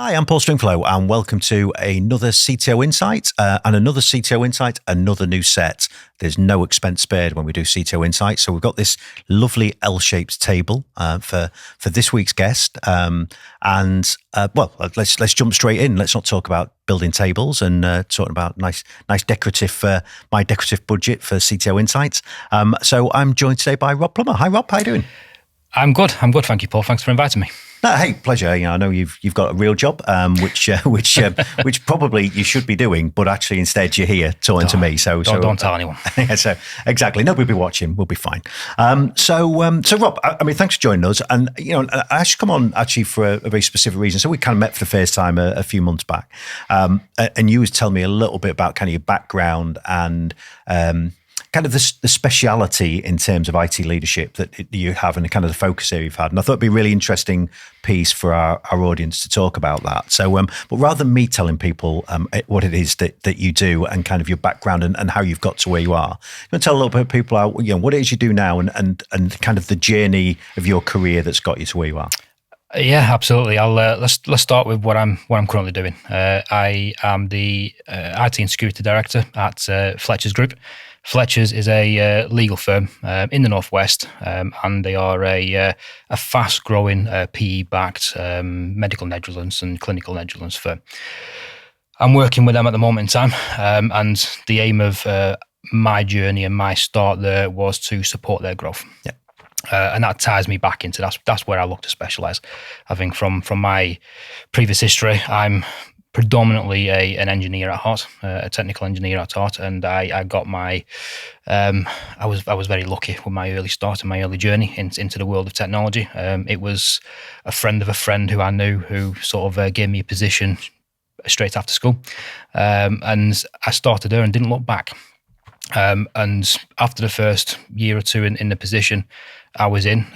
Hi, I'm Paul Stringfellow, and welcome to another CTO Insight, and another CTO Insight, another new set. There's no expense spared when we do CTO Insights, so we've got this lovely L-shaped table for this week's guest. Let's jump straight in. Let's not talk about building tables and talking about nice decorative my decorative budget for CTO Insights. So I'm joined today by Rob Plummer. Hi, Rob. How you doing? I'm good. Thank you, Paul. Thanks for inviting me. No, hey, pleasure. I know you've got a real job, which probably you should be doing, but actually instead you're here talking to me. So don't tell anyone. Yeah, so exactly. Nobody will be watching. We'll be fine. So Rob, I mean, thanks for joining us. And I actually come on actually for a very specific reason. So we kind of met for the first time a few months back, and you was telling me a little bit about kind of your background and kind of the speciality in terms of IT leadership that you have and the kind of the focus area you've had. And I thought it'd be a really interesting piece for our audience to talk about that. So, but rather than me telling people what it is that you do and kind of your background and how you've got to where you are, you want to tell a little bit of people what it is you do now and kind of the journey of your career that's got you to where you are. Yeah, absolutely. I'll let's start with what I'm currently doing. I am the IT and security director at Fletcher's Group. Fletcher's is a legal firm in the Northwest, and they are a fast-growing PE-backed medical negligence and clinical negligence firm. I'm working with them at the moment in time, and the aim of my journey and my start there was to support their growth. Yeah. And that ties me back into that's where I look to specialise. I think from my previous history, I'm predominantly an engineer at heart, a technical engineer at heart, and I got my I was very lucky with my early start and my early journey into the world of technology. It was a friend of a friend who I knew who sort of gave me a position straight after school, and I started there and didn't look back. And after the first year or two in the position I was in,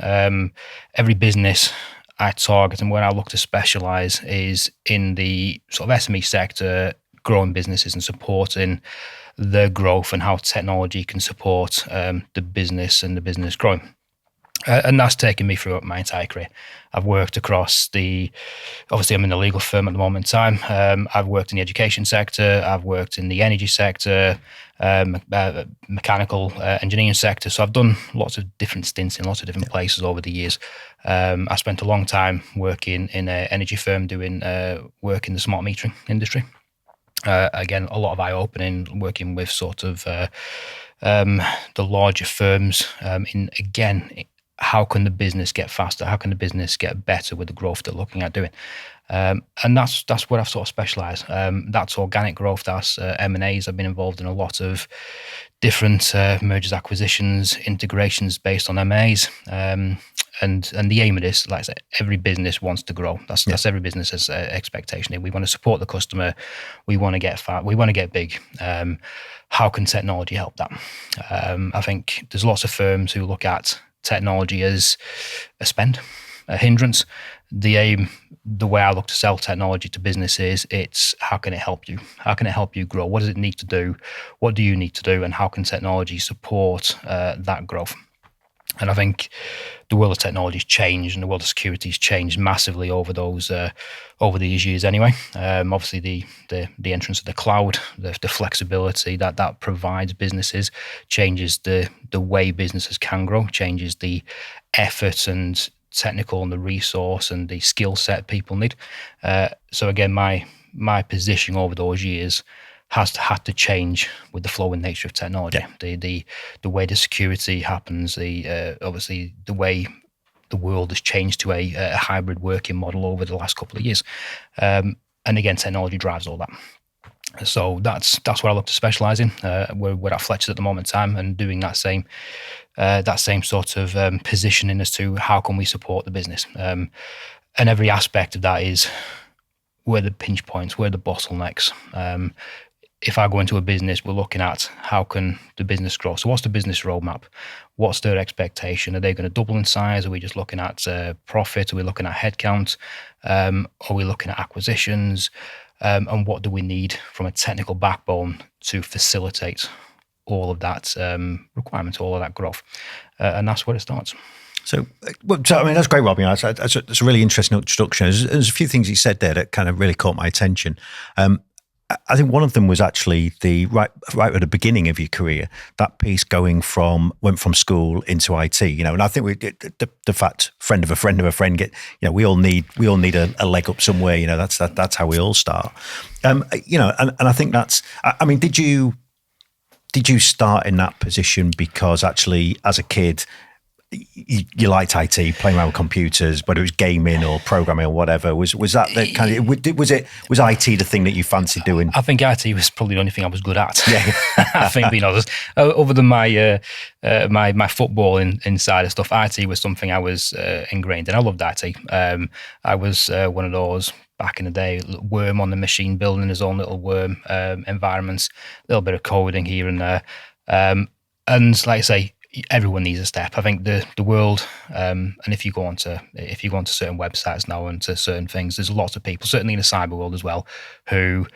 every business I target and where I look to specialise is in the sort of SME sector, growing businesses and supporting their growth and how technology can support the business and the business growing. And that's taken me throughout my entire career. I've worked across obviously I'm in the legal firm at the moment in time. I've worked in the education sector. I've worked in the energy sector, mechanical engineering sector. So I've done lots of different stints in lots of different places over the years. I spent a long time working in an energy firm doing work in the smart metering industry. Again, a lot of eye-opening, working with sort of the larger firms how can the business get faster? How can the business get better with the growth they're looking at doing? And that's where I've sort of specialised. That's organic growth. That's M&As. I've been involved in a lot of different mergers, acquisitions, integrations based on M&As. And the aim of this, like I said, every business wants to grow. That's every business's expectation. We want to support the customer. We want to get fat. We want to get big. How can technology help that? I think there's lots of firms who look at technology as a spend, a hindrance. The way I look to sell technology to businesses, it's how can it help you? How can it help you grow? What does it need to do? What do you need to do? And how can technology support that growth? And I think the world of technology has changed and the world of security has changed massively over these years anyway. Obviously the entrance of the cloud, the flexibility that provides businesses changes the way businesses can grow, changes the effort and technical and the resource and the skill set people need. So again, my position over those years has had to change with the flowing nature of technology. Yeah. The way the security happens, obviously the way the world has changed to a hybrid working model over the last couple of years. And again, technology drives all that. So that's what I look to specialise in. We're at Fletcher at the moment in time and doing that same sort of positioning as to how can we support the business. And every aspect of that is where the pinch points, where the bottlenecks. If I go into a business, we're looking at how can the business grow. So what's the business roadmap? What's their expectation? Are they going to double in size? Are we just looking at profit? Are we looking at headcount? Are we looking at acquisitions? And what do we need from a technical backbone to facilitate all of that requirement, all of that growth? And that's where it starts. So, I mean, that's great, Rob. You know, that's a really interesting introduction. There's a few things you said there that kind of really caught my attention. I think one of them was actually the right at the beginning of your career, that piece went from school into IT. You know, and I think the fact friend of a friend of a friend we all need a leg up somewhere. You know, that's how we all start. You know, and I think I mean, did you start in that position because actually as a kid you liked IT, playing around with computers, whether it was gaming or programming or whatever? Was that the kind of, was IT the thing that you fancied doing? I think IT was probably the only thing I was good at. Yeah. I think, being honest, other than my my football inside of stuff, IT was something I was ingrained in. I loved IT. I was one of those back in the day, worm on the machine, building his own little worm environments, a little bit of coding here and there. And like I say, everyone needs a step. I think the world, and if you go onto certain websites now and to certain things, there's lots of people, certainly in the cyber world as well, who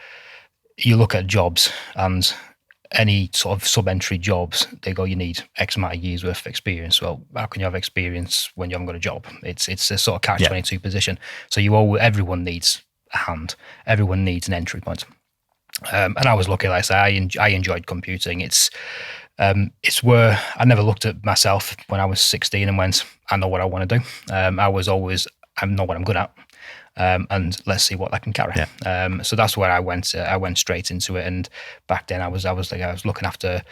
you look at jobs and any sort of sub-entry jobs, they go, you need X amount of years worth of experience. Well, how can you have experience when you haven't got a job? It's a sort of catch-22 position. So everyone needs a hand. Everyone needs an entry point. And I was lucky, like I say, I enjoyed computing. It's where I never looked at myself when I was 16 and went, I know what I want to do. I know what I'm good at, and let's see what I can carry. Yeah. So that's where I went. I went straight into it. And back then I was looking after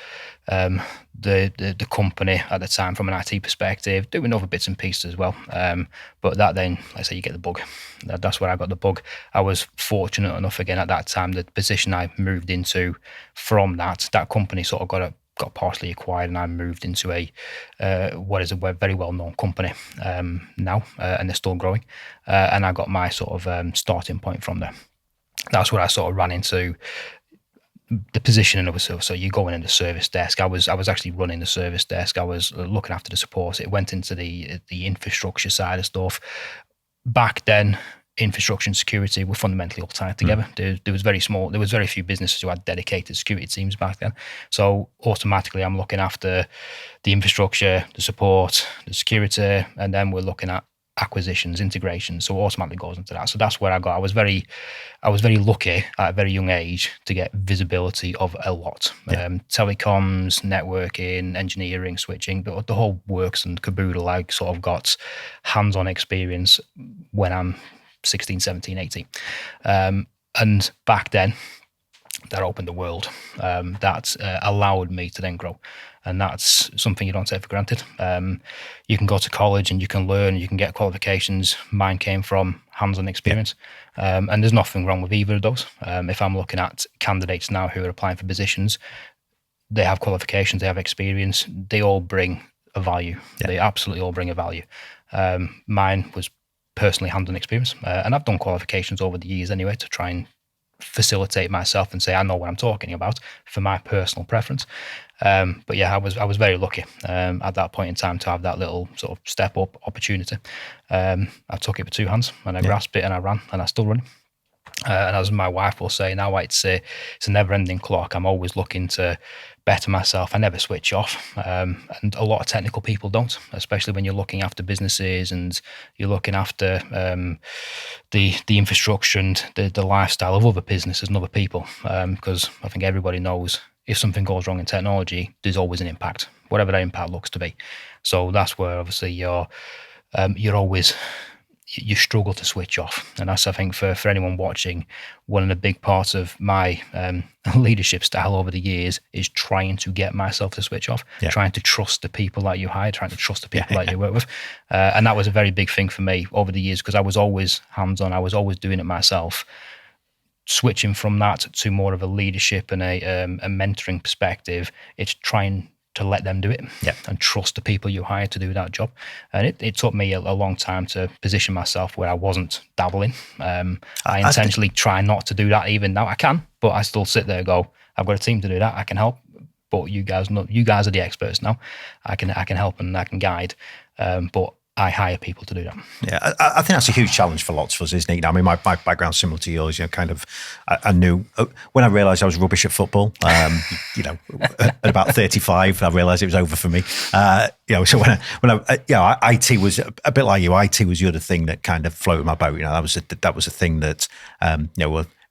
the company at the time from an IT perspective, doing other bits and pieces as well. But that then, let's say you get the bug. That's where I got the bug. I was fortunate enough again at that time, the position I moved into from that company sort of got partially acquired, and I moved into what is a very well-known company now, and they're still growing. And I got my sort of starting point from there. That's where I sort of ran into the positioning of it. So you go in the service desk. I was actually running the service desk. I was looking after the support. It went into the infrastructure side of stuff. Back then, infrastructure and security were fundamentally all tied together. There was very few businesses who had dedicated security teams back then. So automatically I'm looking after the infrastructure, the support, the security, and then we're looking at acquisitions, integration. So automatically goes into that. So that's where I was very lucky at a very young age to get visibility of a lot. Yeah. Telecoms, networking, engineering, switching, the whole works and caboodle. I sort of got hands-on experience when I'm 16, 17, 18. And back then, that opened the world. That allowed me to then grow. And that's something you don't take for granted. You can go to college and you can learn, you can get qualifications. Mine came from hands-on experience. Yeah. And there's nothing wrong with either of those. If I'm looking at candidates now who are applying for positions, they have qualifications, they have experience, they all bring a value. Yeah. They absolutely all bring a value. Mine was personally hands-on experience. And I've done qualifications over the years anyway to try and facilitate myself and say I know what I'm talking about for my personal preference. But yeah, I was very lucky at that point in time to have that little sort of step up opportunity. I took it with two hands and I grasped it and I ran, and I still run. And as my wife will say now, it's a never-ending clock. I'm always looking to better myself. I never switch off. And a lot of technical people don't, especially when you're looking after businesses and you're looking after the infrastructure and the lifestyle of other businesses and other people. Because I think everybody knows if something goes wrong in technology, there's always an impact, whatever that impact looks to be. So that's where obviously you're always, you struggle to switch off. And that's, I think, for anyone watching, one of the big parts of my leadership style over the years is trying to get myself to switch off, trying to trust the people that you hire, trying to trust the people that you work with. And that was a very big thing for me over the years, because I was always hands-on. I was always doing it myself. Switching from that to more of a leadership and a mentoring perspective, it's trying to let them do it and trust the people you hire to do that job. And it took me a long time to position myself where I wasn't dabbling. I intentionally try not to do that even now. I can, but I still sit there and go, I've got a team to do that. I can help, but you guys are the experts now. I can help and I can guide. But I hire people to do that. Yeah, I think that's a huge challenge for lots of us, isn't it? I mean, my background's similar to yours. Kind of, I knew when I realised I was rubbish at football. At about 35, I realised it was over for me. So when I IT was a bit like you. IT was the other thing that kind of floated my boat. That was a thing that,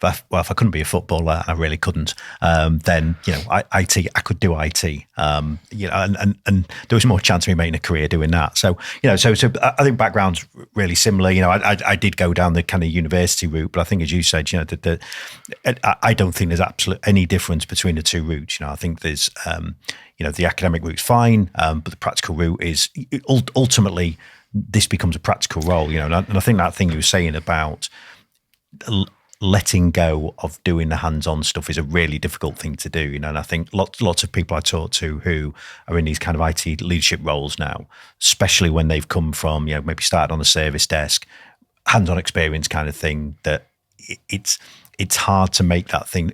if I couldn't be a footballer, and I really couldn't, then I could do IT, and there was more chance of me making a career doing that. So so I think background's really similar. I did go down the kind of university route, but I think, as you said, I don't think there's absolutely any difference between the two routes. I think there's the academic route's fine, but the practical route is ultimately this becomes a practical role. And I think that thing you were saying about letting go of doing the hands-on stuff is a really difficult thing to do, and I think lots of people I talk to who are in these kind of IT leadership roles now, especially when they've come from maybe started on a service desk, hands-on experience kind of thing, that it's hard to make that thing.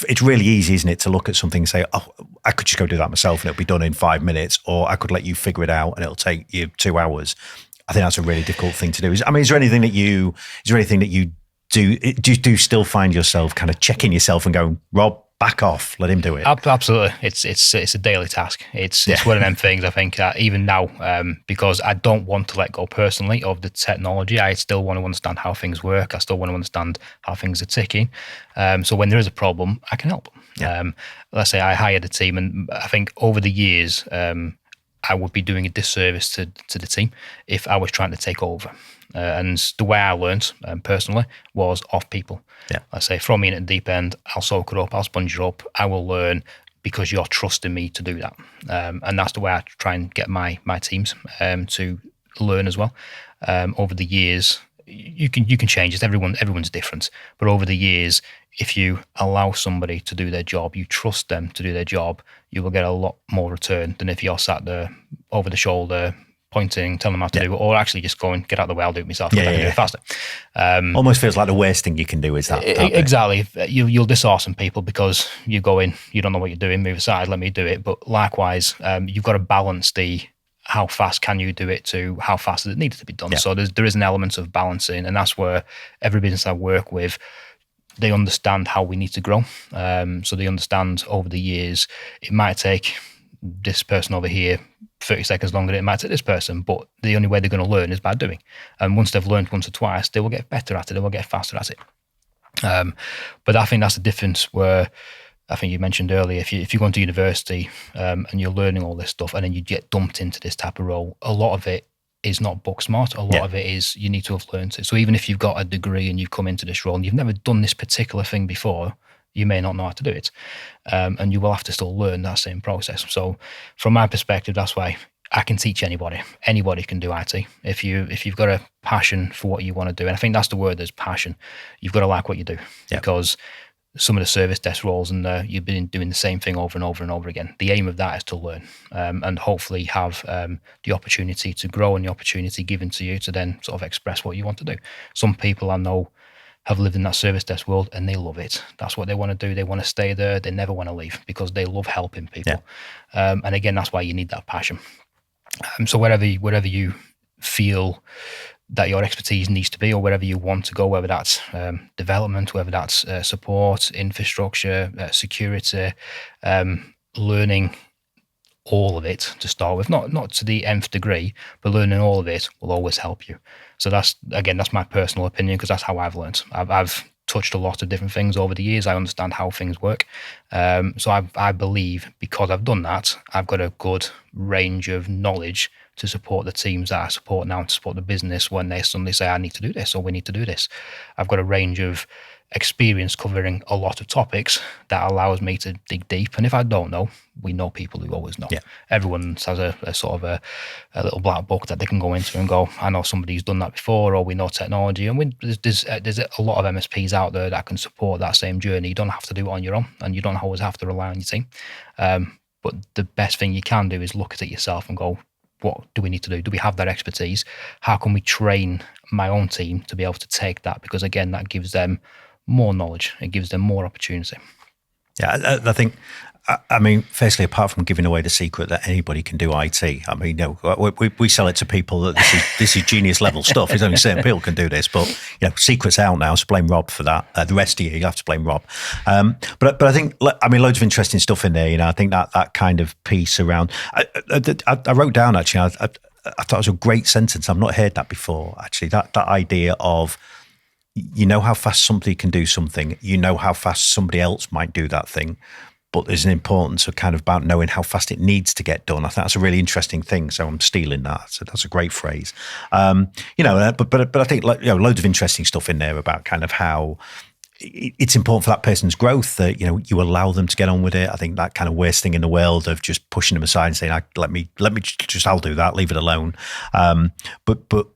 It's really easy, isn't it, to look at something and say, oh, I could just go do that myself and it'll be done in 5 minutes, or I could let you figure it out and it'll take you 2 hours. I think that's a really difficult thing to do. Is there anything that you do you still find yourself kind of checking yourself and going, Rob, back off, let him do it? Absolutely. It's a daily task. It's one of them things, I think, that even now, because I don't want to let go personally of the technology, I still want to understand how things work. I still want to understand how things are ticking. So when there is a problem, I can help. Yeah. Let's say I hired a team, and I think over the years, I would be doing a disservice to the team if I was trying to take over. And the way I learned personally was off people. Yeah. Let's say, throw me in at the deep end, I'll soak it up, I'll sponge it up, I will learn because you're trusting me to do that. And that's the way I try and get my teams to learn as well. Over the years, you can change it. Everyone's different. But over the years, if you allow somebody to do their job, you trust them to do their job, you will get a lot more return than if you're sat there over the shoulder, pointing, telling them how to do it, or actually just going, get out of the way, I'll do it myself. I can do it faster. Almost feels like the worst thing you can do is that. Exactly. You'll disarm some people because you go in, you don't know what you're doing, move aside, let me do it. But likewise, you've got to balance the how fast can you do it to how fast does it need to be done. Yeah. So there is an element of balancing, and that's where every business I work with, they understand how we need to grow. So they understand over the years, it might take this person over here 30 seconds longer than it might take this person, but the only way they're going to learn is by doing. And once they've learned once or twice, they will get better at it, they will get faster at it. But I think that's the difference where, I think you mentioned earlier, if you're going to university and you're learning all this stuff and then you get dumped into this type of role, a lot of it is not book smart. A lot of it is you need to have learned it. So even if you've got a degree and you've come into this role and you've never done this particular thing before, you may not know how to do it. And you will have to still learn that same process. So from my perspective, that's why I can teach anybody. Anybody can do IT. If you've got a passion for what you want to do, and I think that's the word, there's passion, you've got to like what you do. Because some of the service desk roles and you've been doing the same thing over and over and over again. The aim of that is to learn and hopefully have the opportunity to grow and the opportunity given to you to then sort of express what you want to do. Some people I know have lived in that service desk world and they love it. That's what they want to do. They want to stay there. They never want to leave because they love helping people. And again, that's why you need that passion. So wherever you feel that your expertise needs to be, or wherever you want to go, whether that's development, whether that's support, infrastructure, security, learning all of it to start with, not to the nth degree, but learning all of it will always help you. So that's my personal opinion, because that's how I've learned. I've touched a lot of different things over the years. I understand how things work. So I believe because I've done that, I've got a good range of knowledge to support the teams that I support now, to support the business when they suddenly say, I need to do this or we need to do this. I've got a range of experience covering a lot of topics that allows me to dig deep. And if I don't know, we know people who always know. Yeah. Everyone has a sort of a little black book that they can go into and go, I know somebody who's done that before, or we know technology. And there's a lot of MSPs out there that can support that same journey. You don't have to do it on your own, and you don't always have to rely on your team. But the best thing you can do is look at it yourself and go, what do we need to do? Do we have that expertise? How can we train my own team to be able to take that? Because again, that gives them more knowledge. It gives them more opportunity. Yeah, I think I mean, firstly, apart from giving away the secret that anybody can do IT, I mean, we sell it to people that this is genius level stuff. There's only certain people can do this, but secret's out now. So blame Rob for that. The rest of you have to blame Rob. But I think, I mean, loads of interesting stuff in there. I think that kind of piece around. I wrote down actually. I thought it was a great sentence. I've not heard that before. Actually, that idea of, how fast somebody can do something, how fast somebody else might do that thing, but there's an importance of kind of about knowing how fast it needs to get done. I think that's a really interesting thing. So I'm stealing that. So that's a great phrase. But I think loads of interesting stuff in there about kind of how it's important for that person's growth that you allow them to get on with it. I think that kind of worst thing in the world of just pushing them aside and saying, let me just, I'll do that, leave it alone. But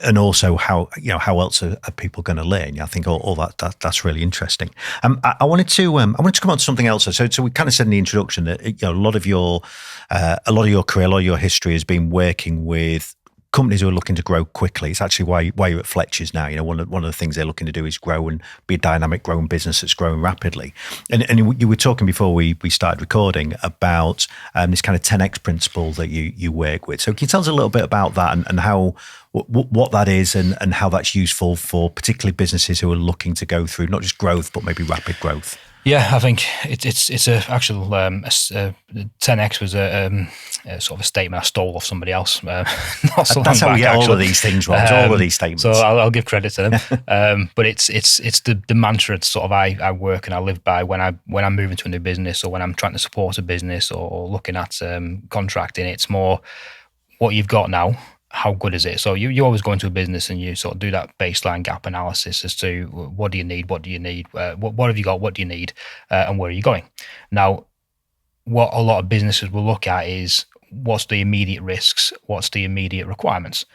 and also how else are people going to learn? I think all that's really interesting. I wanted to come on to something else. So we kind of said in the introduction that a lot of your career, a lot of your history has been working with companies who are looking to grow quickly. It's actually why you're at Fletcher's now. One of the things they're looking to do is grow and be a dynamic, growing business that's growing rapidly. And you were talking before we started recording about this kind of 10x principle that you work with. So can you tell us a little bit about that and how what that is and how that's useful for particularly businesses who are looking to go through not just growth but maybe rapid growth? Yeah, I think it's a actual 10x was a sort of a statement I stole off somebody else. Not so long That's how back, we get actually. all of these things, Rob. All of these statements. So I'll give credit to them. But it's the mantra that sort of I work and I live by when I'm moving to a new business or when I'm trying to support a business or looking at contracting. It's more what you've got now. How good is it? So you always go into a business and you sort of do that baseline gap analysis as to what do you need, what have you got, what do you need, and where are you going? Now, what a lot of businesses will look at is what's the immediate risks, what's the immediate requirements.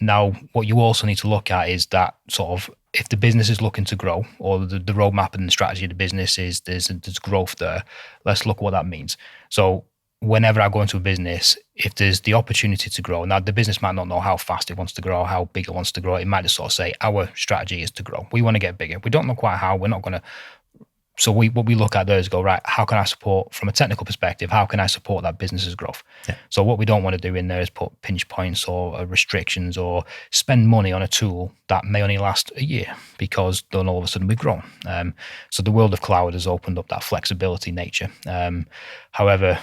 Now, what you also need to look at is that sort of if the business is looking to grow or the roadmap and the strategy of the business is there's growth there, let's look at what that means. So whenever I go into a business, if there's the opportunity to grow, now the business might not know how fast it wants to grow, how big it wants to grow. It might just sort of say, our strategy is to grow. We want to get bigger. We don't know quite how. We're not going to. So what we look at there is go, right, how can I support from a technical perspective? How can I support that business's growth? Yeah. So what we don't want to do in there is put pinch points or restrictions or spend money on a tool that may only last a year because then all of a sudden we've grown. So the world of cloud has opened up that flexibility nature. However,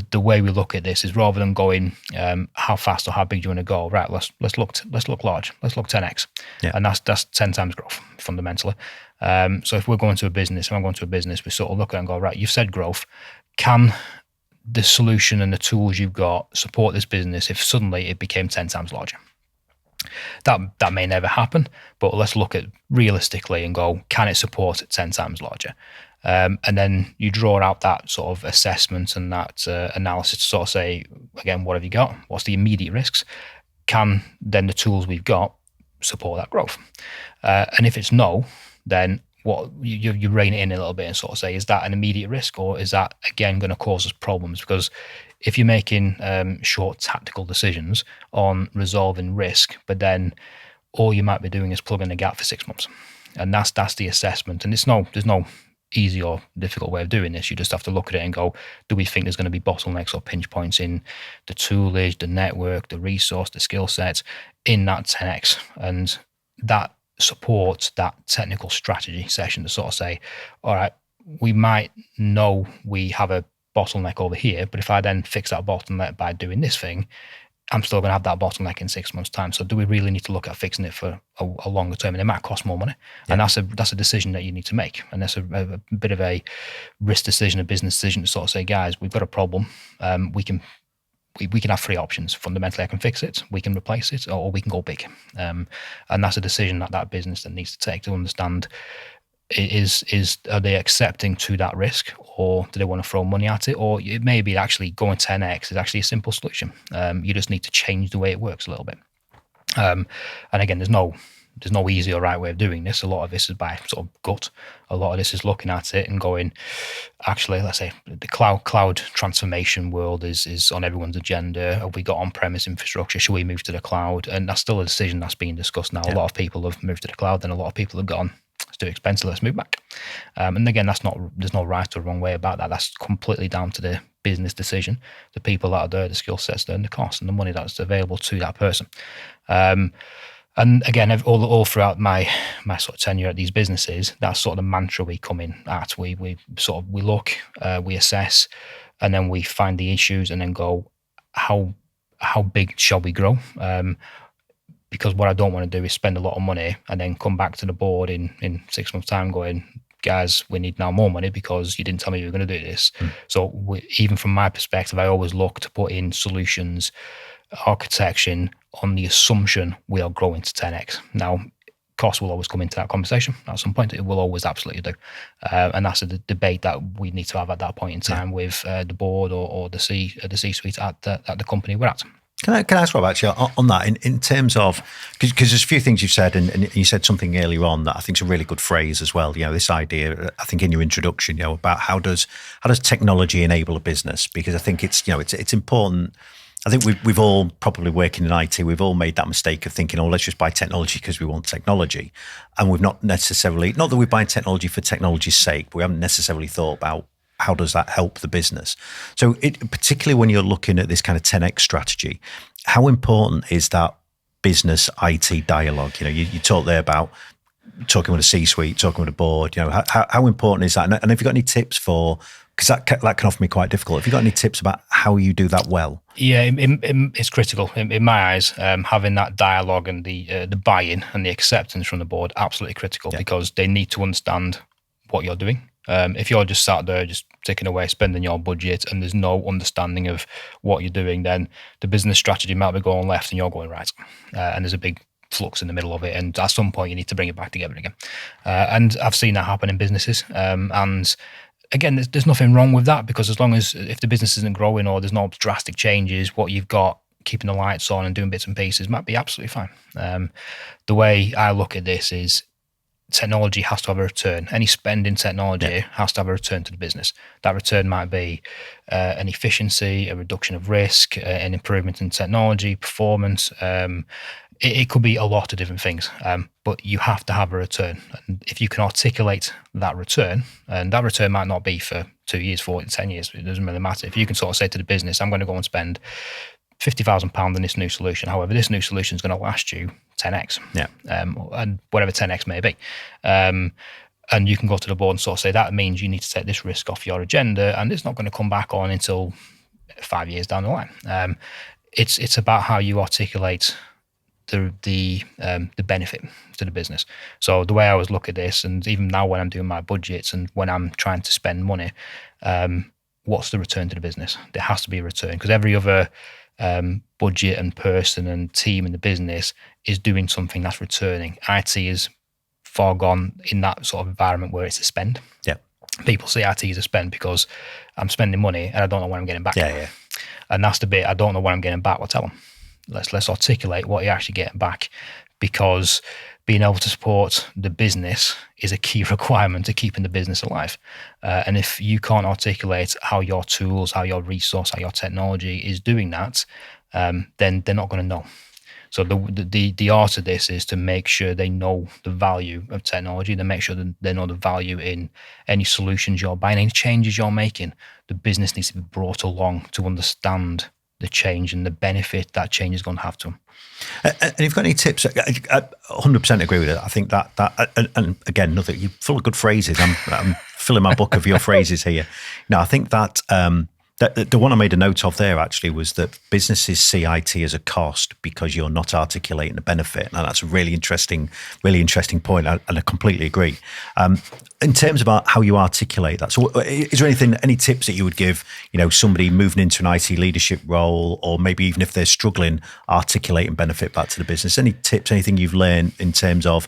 the way we look at this is rather than going how fast or how big do you want to go, right? Let's look large. Let's look 10x, and that's 10 times growth fundamentally. So if we're going to a business, we sort of look at it and go, right, you've said growth. Can the solution and the tools you've got support this business if suddenly it became 10 times larger? That may never happen, but let's look at realistically and go, can it support it 10 times larger? And then you draw out that sort of assessment and that analysis to sort of say, again, what have you got? What's the immediate risks? Can then the tools we've got support that growth? And if it's no, then what you rein it in a little bit and sort of say, is that an immediate risk or is that, again, going to cause us problems? Because if you're making short tactical decisions on resolving risk, but then all you might be doing is plugging a gap for 6 months. And that's the assessment. And there's no easy or difficult way of doing this. You just have to look at it and go, do we think there's going to be bottlenecks or pinch points in the toolage, the network, the resource, the skill sets in that 10x? And that supports that technical strategy session to sort of say, all right, we might know we have a bottleneck over here, but if I then fix that bottleneck by doing this thing, I'm still going to have that bottleneck in 6 months' time. So do we really need to look at fixing it for a longer term? And it might cost more money. Yeah. And that's a decision that you need to make. And that's a bit of a risk decision, a business decision to sort of say, guys, we've got a problem. We can have 3 options. Fundamentally, I can fix it, we can replace it, or we can go big. And that's a decision that business that needs to take to understand are they accepting to that risk, or do they want to throw money at it? Or it may be actually going 10x is actually a simple solution. You just need to change the way it works a little bit. And again, there's no easy or right way of doing this. A lot of this is by sort of gut. A lot of this is looking at it and going, actually, let's say the cloud transformation world is on everyone's agenda. Have we got on-premise infrastructure? Should we move to the cloud? And that's still a decision that's being discussed now. Yeah. A lot of people have moved to the cloud, and a lot of people have gone, It's too expensive. Let's move back. And again, there's no right or wrong way about that. That's completely down to the business decision, the people that are there, the skill sets there, and the cost and the money that's available to that person. And again, all throughout my sort of tenure at these businesses, that's sort of the mantra we come in at. We look, we assess, and then we find the issues, and then go, how big shall we grow? Because what I don't want to do is spend a lot of money and then come back to the board in 6 months' time going, guys, we need now more money because you didn't tell me you were going to do this. So even from my perspective, I always look to put in solutions, architecture on the assumption we are growing to 10x. Now, cost will always come into that conversation at some point. It will always absolutely do. And that's a debate that we need to have at that point in time with the board or the C-suite at the company we're at. Can I ask Rob, actually, on that, in terms of, because there's a few things you've said, and you said something earlier on that I think is a really good phrase as well. This idea, I think in your introduction, about how does technology enable a business? Because I think it's important. I think we've all, probably working in IT, we've all made that mistake of thinking, let's just buy technology because we want technology. And we've not necessarily, not that we're buying technology for technology's sake, but we haven't necessarily thought about how does that help the business. So particularly when you're looking at this kind of 10X strategy, how important is that business IT dialogue? You talked there about talking with a C-suite, talking with a board, how important is that? And have you got any tips for, because that can often be quite difficult. Have you got any tips about how you do that well? Yeah, it's critical in my eyes. Having that dialogue and the buy-in and the acceptance from the board, absolutely critical, because they need to understand what you're doing. If you're just sat there, just ticking away, spending your budget, and there's no understanding of what you're doing, then the business strategy might be going left and you're going right. And there's a big flux in the middle of it. And at some point, you need to bring it back together again. And I've seen that happen in businesses. And again, there's nothing wrong with that, because as long as, if the business isn't growing or there's no drastic changes, what you've got, keeping the lights on and doing bits and pieces, might be absolutely fine. The way I look at this is, technology has to have a return. Any spend in technology has to have a return to the business. That return might be an efficiency, a reduction of risk, an improvement in technology, performance. It could be a lot of different things, but you have to have a return. And if you can articulate that return, and that return might not be for 2 years, 4 years, 10 years, it doesn't really matter. If you can sort of say to the business, I'm going to go and spend £50,000 on this new solution. However, this new solution is going to last you 10x, and whatever 10x may be. And you can go to the board and sort of say, that means you need to take this risk off your agenda, and it's not going to come back on until 5 years down the line. It's about how you articulate the benefit to the business. So the way I always look at this, and even now when I'm doing my budgets and when I'm trying to spend money, what's the return to the business? There has to be a return, because every other budget and person and team in the business is doing something that's returning. IT is far gone in that sort of environment where it's a spend. Yeah. People see IT as a spend because I'm spending money and I don't know when I'm getting back. Yeah. And that's the bit, I don't know when I'm getting back. Well, tell them. Let's articulate what you're actually getting back, because being able to support the business is a key requirement to keeping the business alive. And if you can't articulate how your tools, how your resource, how your technology is doing that, then they're not going to know. So the art of this is to make sure they know the value of technology, to make sure that they know the value in any solutions you're buying, any changes you're making. The business needs to be brought along to understand the change and the benefit that change is going to have to them. And if you've got any tips, I 100% agree with it. I think that and again, nothing, you're full of good phrases. I'm filling my book of your phrases here. No, I think that the one I made a note of there actually was that businesses see IT as a cost because you're not articulating the benefit. Now that's a really interesting point, and I completely agree. In terms about how you articulate that, so is there any tips that you would give, somebody moving into an IT leadership role, or maybe even if they're struggling, articulating benefit back to the business? Any tips, anything you've learned in terms of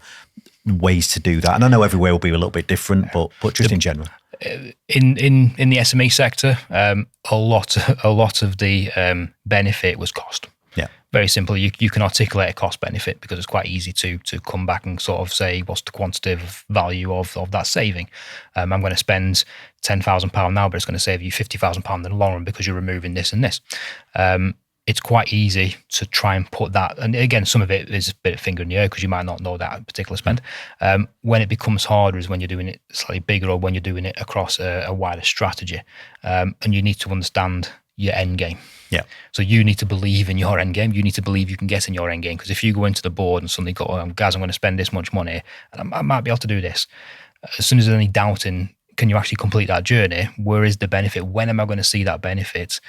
ways to do that? And I know everywhere will be a little bit different, but just in general. In the SME sector, a lot of the benefit was cost. Yeah, very simple. You can articulate a cost benefit because it's quite easy to come back and sort of say what's the quantitative value of that saving. I'm going to spend £10,000 now, but it's going to save you £50,000 in the long run because you're removing this and this. it's quite easy to try and put that, and again, some of it is a bit of finger in the air because you might not know that particular spend. When it becomes harder is when you're doing it slightly bigger or when you're doing it across a wider strategy, and you need to understand your end game. Yeah. So you need to believe in your end game. You need to believe you can get in your end game, because if you go into the board and suddenly go, guys, I'm going to spend this much money and I might be able to do this. As soon as there's any doubt in, can you actually complete that journey? Where is the benefit? When am I going to see that benefit?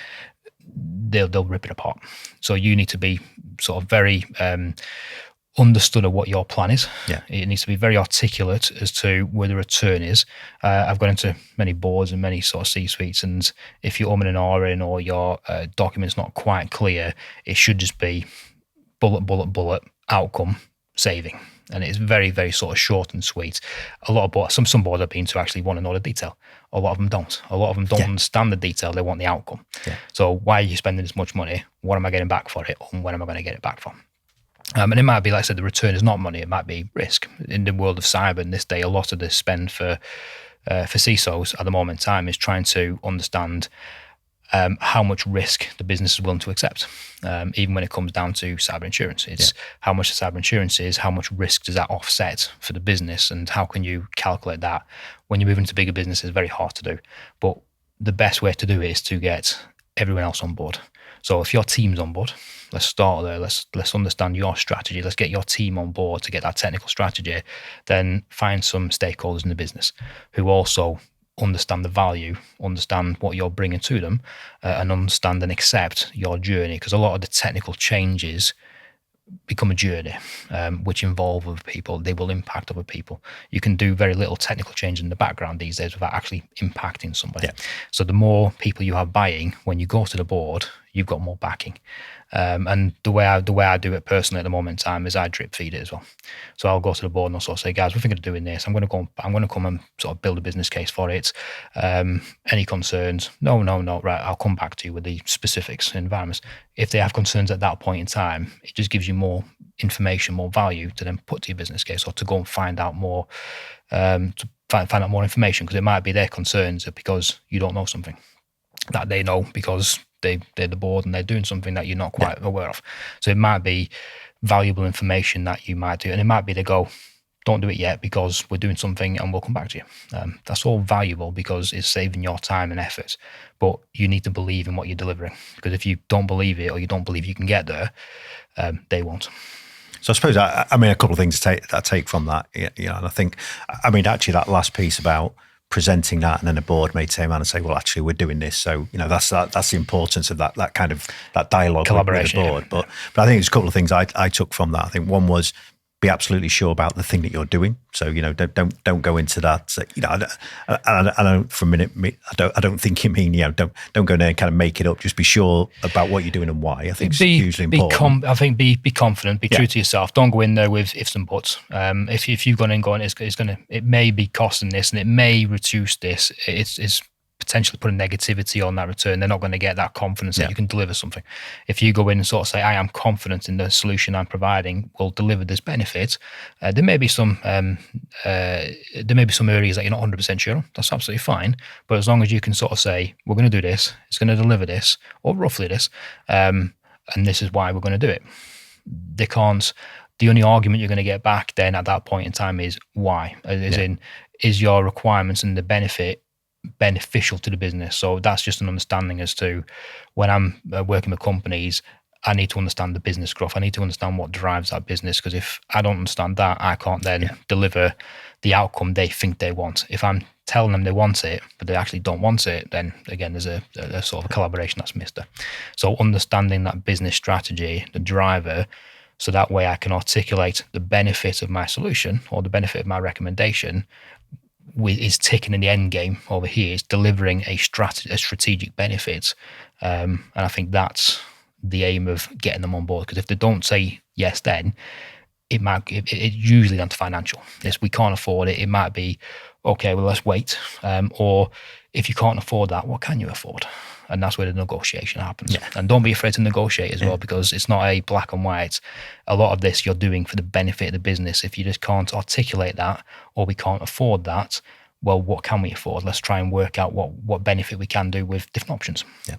They'll rip it apart. So you need to be sort of very understood of what your plan is. Yeah. It needs to be very articulate as to where the return is. I've gone into many boards and many sort of C-suites, and if you're and ahhing or your document's not quite clear, it should just be bullet, outcome, saving. And it's very, very sort of short and sweet. A lot of boards, some boards I've been to actually want to know the detail. A lot of them don't. A lot of them don't understand the detail. They want the outcome. Yeah. So why are you spending this much money? What am I getting back for it? And when am I going to get it back from? And it might be, like I said, the return is not money. It might be risk. In the world of cyber in this day, a lot of the spend for CISOs at the moment in time is trying to understand how much risk the business is willing to accept. Even when it comes down to cyber insurance, it's how much the cyber insurance is, how much risk does that offset for the business, and how can you calculate that? When you move into bigger business, it's very hard to do. But the best way to do it is to get everyone else on board. So if your team's on board, let's start there. Let's understand your strategy. Let's get your team on board to get that technical strategy. Then find some stakeholders in the business who also understand the value, understand what you're bringing to them, and understand and accept your journey. Because a lot of the technical changes become a journey, which involve other people. They will impact other people. You can do very little technical change in the background these days without actually impacting somebody. Yeah. So the more people you have buying, when you go to the board, you've got more backing. And the way I do it personally at the moment in time is I drip feed it as well. So I'll go to the board and I'll sort of say, guys, we're thinking of doing this. I'm going to come and sort of build a business case for it. Any concerns? No. Right. I'll come back to you with the specifics and environments. If they have concerns at that point in time, it just gives you more information, more value to then put to your business case, or to go and find out more, to find out more information, because it might be their concerns are because you don't know something that they know because they're the board and they're doing something that you're not quite aware of. So it might be valuable information that you might do. And it might be they go, don't do it yet because we're doing something and we'll come back to you. That's all valuable because it's saving your time and effort. But you need to believe in what you're delivering, because if you don't believe it or you don't believe you can get there, they won't. So I suppose, I mean, a couple of things I take from that, and I think, I mean, actually that last piece about presenting that, and then the board may turn around and say, well, actually we're doing this. So, that's the importance of that kind of that dialogue, collaboration with the board. Yeah. But I think there's a couple of things I took from that. I think one was, be absolutely sure about the thing that you're doing. So, don't go into that. I don't for a minute, I don't think you mean, don't go in there and kind of make it up. Just be sure about what you're doing and why. I think it's hugely important. Be confident, be true to yourself. Don't go in there with ifs and buts. If you've gone in going, it may be costing this and it may reduce this. It's potentially put a negativity on that return. They're not going to get that confidence that you can deliver something. If you go in and sort of say, I am confident in the solution I'm providing will deliver this benefit, there may be some areas that you're not 100% sure on. That's absolutely fine. But as long as you can sort of say, we're going to do this, it's going to deliver this, or roughly this, and this is why we're going to do it. They can't. The only argument you're going to get back then at that point in time is why, is your requirements and the benefit beneficial to the business. So that's just an understanding as to when I'm working with companies, I need to understand the business growth. I need to understand what drives that business, because if I don't understand that, I can't then deliver the outcome they think they want. If I'm telling them they want it, but they actually don't want it, then again, there's a sort of a collaboration that's missed there. So understanding that business strategy, the driver, so that way I can articulate the benefit of my solution or the benefit of my recommendation is ticking in the end game over here, is delivering a strategic benefit. And I think that's the aim of getting them on board, because if they don't say yes, then it usually down to financial. Yes, we can't afford it. It might be, okay, well, let's wait. Or if you can't afford that, what can you afford? And that's where the negotiation happens. Yeah. And don't be afraid to negotiate as well, because it's not a black and white. A lot of this you're doing for the benefit of the business. If you just can't articulate that, or we can't afford that, well, what can we afford? Let's try and work out what benefit we can do with different options. Yeah.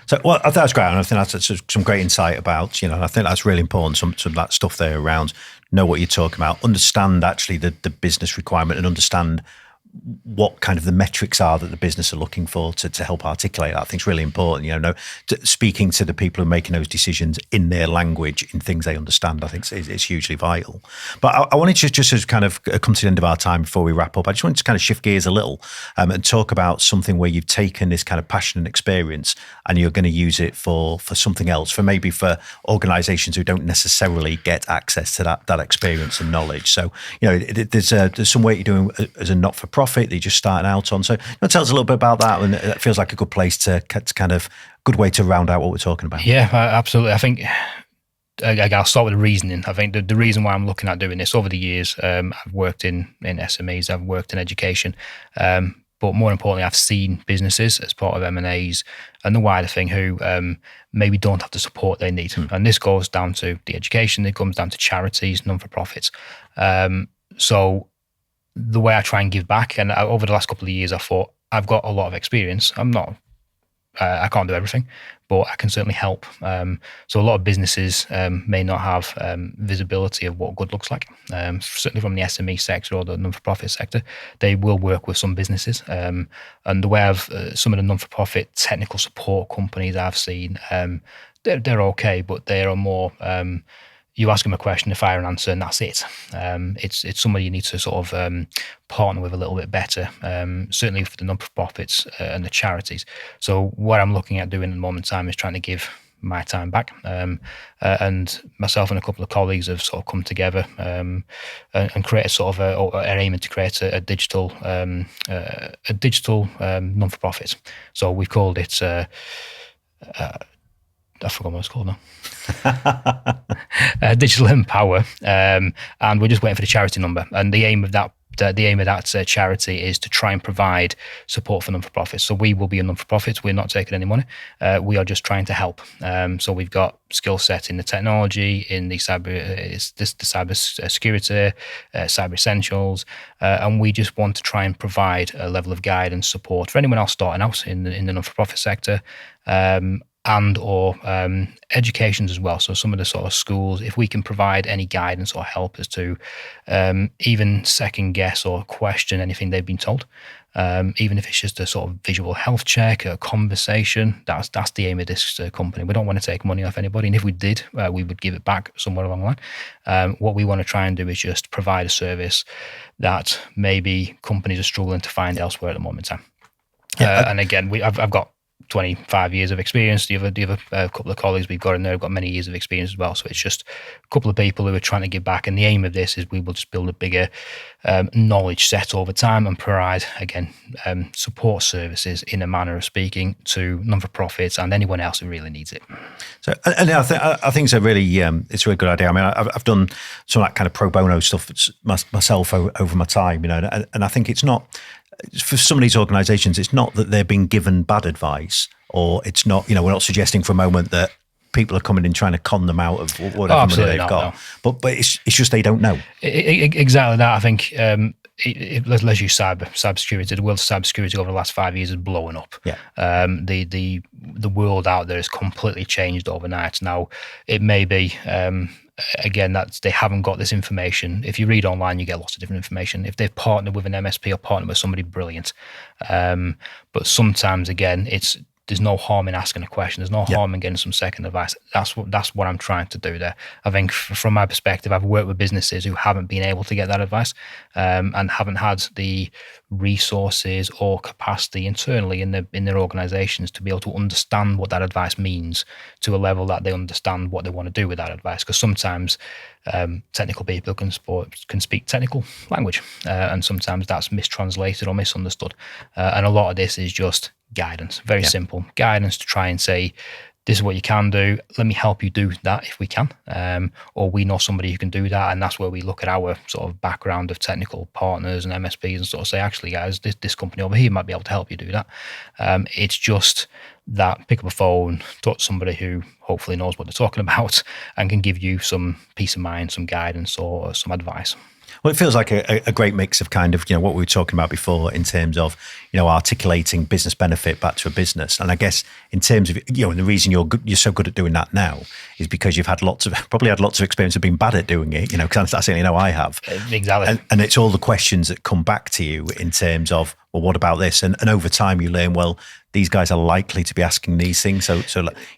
So, well, I think that's great. And I think that's some great insight about, and I think that's really important. Some of that stuff there around know what you're talking about, understand actually the business requirement and understand what kind of the metrics are that the business are looking for to help articulate that. I think it's really important, speaking to the people who are making those decisions in their language, in things they understand, I think is hugely vital. But I wanted to just as kind of come to the end of our time before we wrap up, I just wanted to kind of shift gears a little and talk about something where you've taken this kind of passion and experience and you're going to use it for something else, for organizations who don't necessarily get access to that experience and knowledge. So, there's some work you're doing as a not-for-profit that you're just starting out on. So tell us a little bit about that, and it feels like a good place to kind of good way to round out what we're talking about. Yeah, absolutely. I think I'll start with the reasoning. I think the reason why I'm looking at doing this over the years, I've worked in SMEs, I've worked in education, but more importantly, I've seen businesses as part of M&As and the wider thing who maybe don't have the support they need. And this goes down to the education, it comes down to charities, non-for-profits. So the way I try and give back, and over the last couple of years, I thought I've got a lot of experience. I can't do everything, but I can certainly help. So a lot of businesses may not have visibility of what good looks like. Certainly from the SME sector or the non-for-profit sector, they will work with some businesses. And the way some of the non-for-profit technical support companies I've seen, they're okay, but they are more. You ask them a question, they fire an answer, and that's it. It's somebody you need to sort of partner with a little bit better, certainly for the non-profits and the charities. So what I'm looking at doing at the moment in time is trying to give my time back. And myself and a couple of colleagues have sort of come together and create a sort of are aiming to create a digital non-for-profit. So we've called it. I forgot what it's called now. Digital Empower, and we're just waiting for the charity number. And the aim of that charity is to try and provide support for non-for-profits. So we will be a non-for-profit. We're not taking any money. We are just trying to help. So we've got skill set in the technology, in the cyber security, cyber essentials, and we just want to try and provide a level of guidance support for anyone else starting out in the non-for-profit sector. And or educations as well. So some of the sort of schools, if we can provide any guidance or help as to even second guess or question anything they've been told, even if it's just a sort of visual health check, a conversation, that's the aim of this company. We don't want to take money off anybody, and if we did, we would give it back somewhere along the line. What we want to try and do is just provide a service that maybe companies are struggling to find elsewhere at the moment in time. And again, I've got 25 years of experience. The other couple of colleagues we've got in there have got many years of experience as well. So it's just a couple of people who are trying to give back. And the aim of this is we will just build a bigger knowledge set over time and provide, again, support services in a manner of speaking to non-for-profits and anyone else who really needs it. So, and I think it's a really good idea. I mean, I've done some of that kind of pro bono stuff myself over my time, and I think it's not. For some of these organisations, it's not that they're being given bad advice, or it's not, we're not suggesting for a moment that people are coming in trying to con them out of whatever money they've got. No. But it's just they don't know. Exactly that. I think let's use cybersecurity. The world of cybersecurity over the last 5 years has blown up. Yeah. The world out there has completely changed overnight. Now, it may be. Again, that they haven't got this information. If you read online, you get lots of different information. If they've partnered with an MSP or partnered with somebody brilliant, but sometimes again, there's no harm in asking a question. There's no harm in getting some second advice. That's what I'm trying to do there. I think from my perspective, I've worked with businesses who haven't been able to get that advice and haven't had the resources or capacity internally in their organizations to be able to understand what that advice means to a level that they understand what they want to do with that advice. Because sometimes technical people can speak technical language, and sometimes that's mistranslated or misunderstood. And a lot of this is just guidance, very simple guidance to try and say, this is what you can do. Let me help you do that if we can. Or we know somebody who can do that. And that's where we look at our sort of background of technical partners and MSPs and sort of say, actually, guys, this company over here might be able to help you do that. It's just that pick up a phone, talk to somebody who hopefully knows what they're talking about and can give you some peace of mind, some guidance or some advice. Well, it feels like a great mix of kind of, what we were talking about before in terms of, articulating business benefit back to a business. And I guess in terms of, and the reason you're so good at doing that now is because you've had probably had lots of experience of being bad at doing it, because I certainly know I have. Exactly. And it's all the questions that come back to you in terms of, well, what about this? And over time you learn, well, these guys are likely to be asking these things. So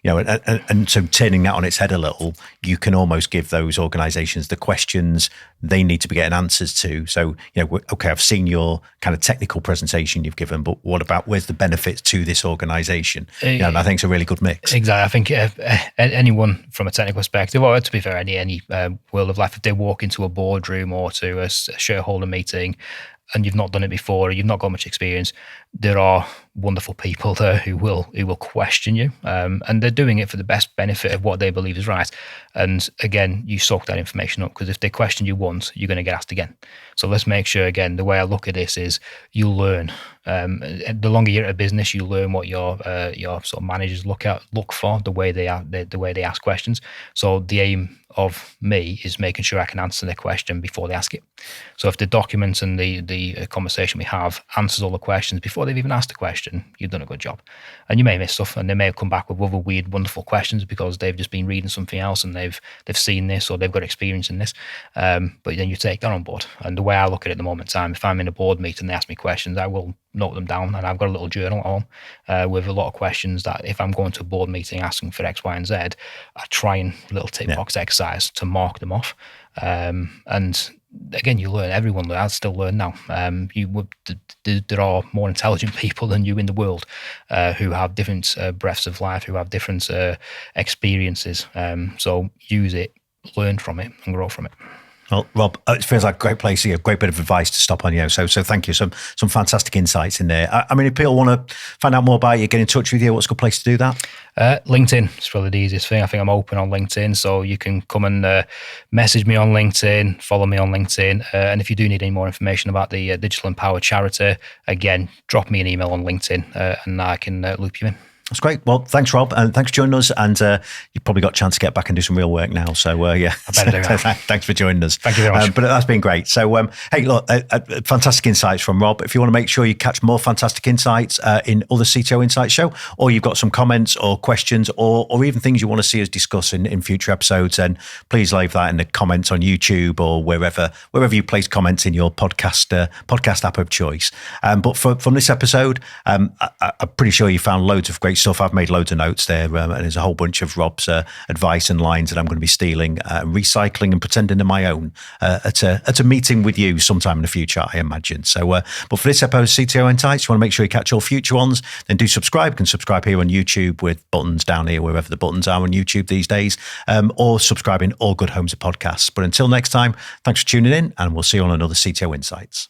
and so turning that on its head a little, you can almost give those organizations the questions they need to be getting answers to. So, okay, I've seen your kind of technical presentation you've given, but what about, where's the benefits to this organization? And I think it's a really good mix. Exactly. I think anyone from a technical perspective, or to be fair, any world of life, if they walk into a boardroom or to a shareholder meeting, and you've not done it before, or you've not got much experience, there are wonderful people there who will question you, and they're doing it for the best benefit of what they believe is right. And again, you soak that information up, because if they question you once, you're going to get asked again. So let's make sure, again, the way I look at this is you learn. The longer you're at a business, you learn what your sort of managers look for, the way they ask questions. So the aim of me is making sure I can answer their question before they ask it. So if the documents and the conversation we have answers all the questions before they've even asked the question, you've done a good job. And you may miss stuff, and they may have come back with other weird, wonderful questions because they've just been reading something else and they've seen this, or they've got experience in this. But then you take that on board. And the way I look at it at the moment in time, if I'm in a board meeting and they ask me questions, I will note them down, and I've got a little journal at home with a lot of questions that if I'm going to a board meeting asking for X, Y, and Z, I try and little tick box exercise to mark them off. And again, you learn. Everyone learns. I still learn now. There are more intelligent people than you in the world who have different breadths of life, who have different experiences. So use it, learn from it, and grow from it. Well, Rob, it feels like a great place, a great bit of advice to stop on. So thank you. Some fantastic insights in there. I mean, if people want to find out more about you, get in touch with you, what's a good place to do that? LinkedIn is probably the easiest thing. I think I'm open on LinkedIn, so you can come and message me on LinkedIn, follow me on LinkedIn. And if you do need any more information about the Digital Empower charity, again, drop me an email on LinkedIn and I can loop you in. That's great. Well, thanks, Rob, and thanks for joining us. And you've probably got a chance to get back and do some real work now. So, yeah. I better do that. Thanks for joining us. Thank you very much. But that's been great. So, hey, look, fantastic insights from Rob. If you want to make sure you catch more fantastic insights in other CTO Insights show, or you've got some comments or questions or even things you want to see us discuss in future episodes, then please leave that in the comments on YouTube or wherever you place comments in your podcast app of choice. But from this episode, I'm pretty sure you found loads of great stuff. I've made loads of notes there, and there's a whole bunch of Rob's advice and lines that I'm going to be stealing, recycling, and pretending they're my own at a meeting with you sometime in the future, I imagine. So, but for this episode of CTO Insights, you want to make sure you catch all future ones, then do subscribe. You can subscribe here on YouTube with buttons down here, wherever the buttons are on YouTube these days, or subscribe in all good homes of podcasts. But until next time, thanks for tuning in, and we'll see you on another CTO Insights.